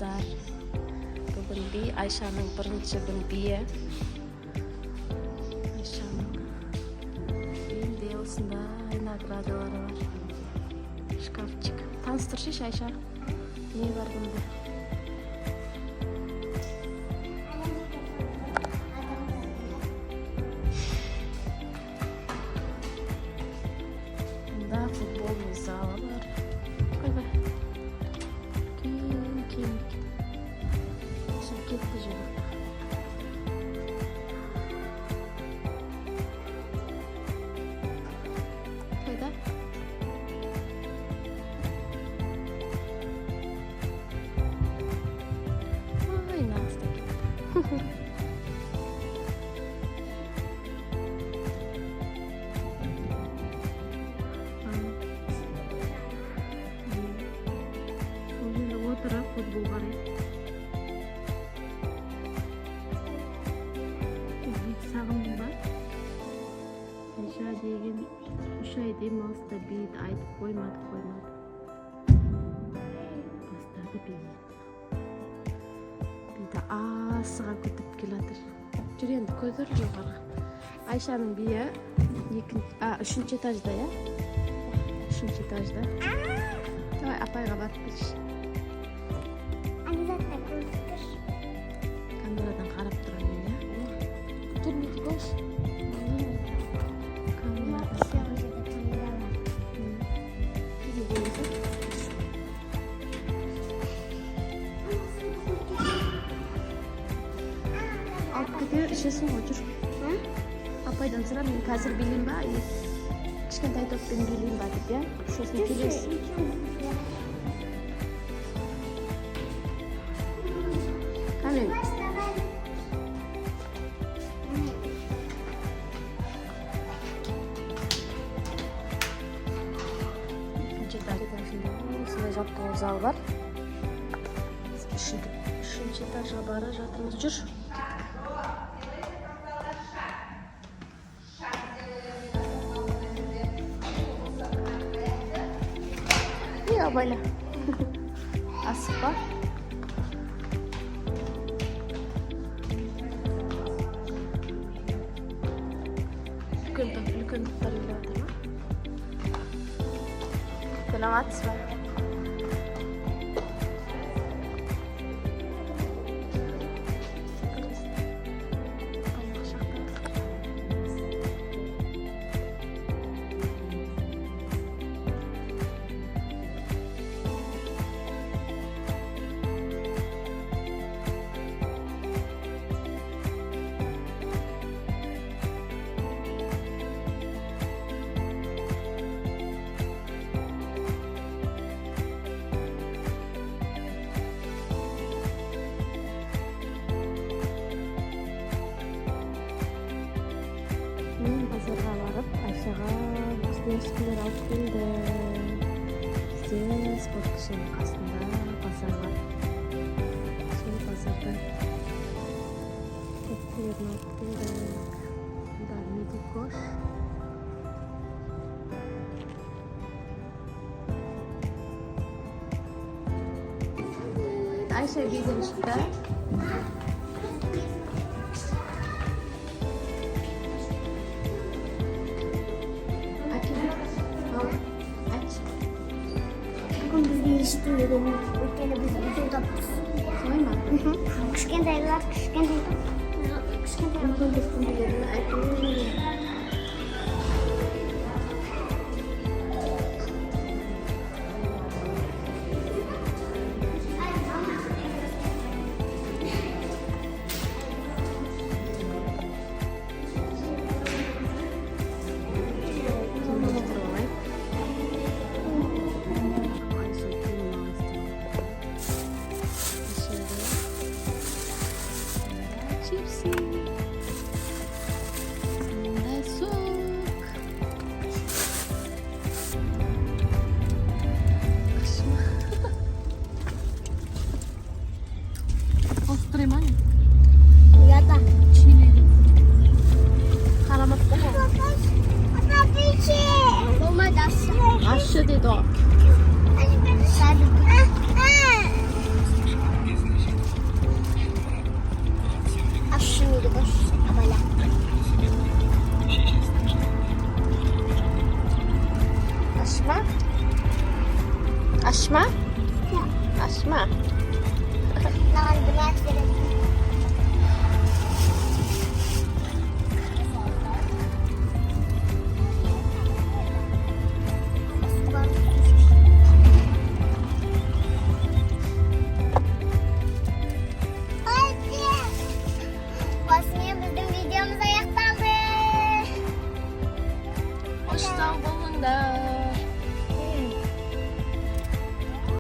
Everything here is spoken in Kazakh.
достар. Бүгін би Айшаның бірінші күн биі. Айшаның үйінде осындай наградалары бар. Шкафчик. Таныстыршы Айша. Не бар бұнда? Бұнда футболный залы бар. Қойбай. Кең. Кетті жері. Қайда? Ой, Настя кетті. Ол жерде отырып футбол қарайды. Сағындың ба? Айша деген 3 ай демалыста бейді айтып қоймады. Бастады бейді. Бейді асыға күтіп келатыр. Жүр енді көтер жоғарға. Айшаның бейі 3-ші этажда, я? 3-ші этажда. Давай апайға барып келші. Камерадан қарап тұрайын, я? Turmiti boş. Алып кетер, ішесің ғой, жүр. Апайдан сұра, мен қазір билейін ба? Кішкентай топпен билейін ба деп, я? Сосын келесің. Қане? Осындай жаттығу залы бар. Үшінші этажға бара жатырмыз. Жүр. Абайла. Асық ба? Үлкен тоқтар үйлі атыр ма? Саламатсыз ба? Bazarga barıp Ayşaga eskilер alып келді. Бізде спорт кешенінің қасында базар бар. Сол базардан тепкілерін алып келдік. Бұнда Медикош. Ayşe bizden çıktı. Üstünde benim ülkede biz burada Koyma. Kışkentaylar Aşçı dedi o. Asma? Asma.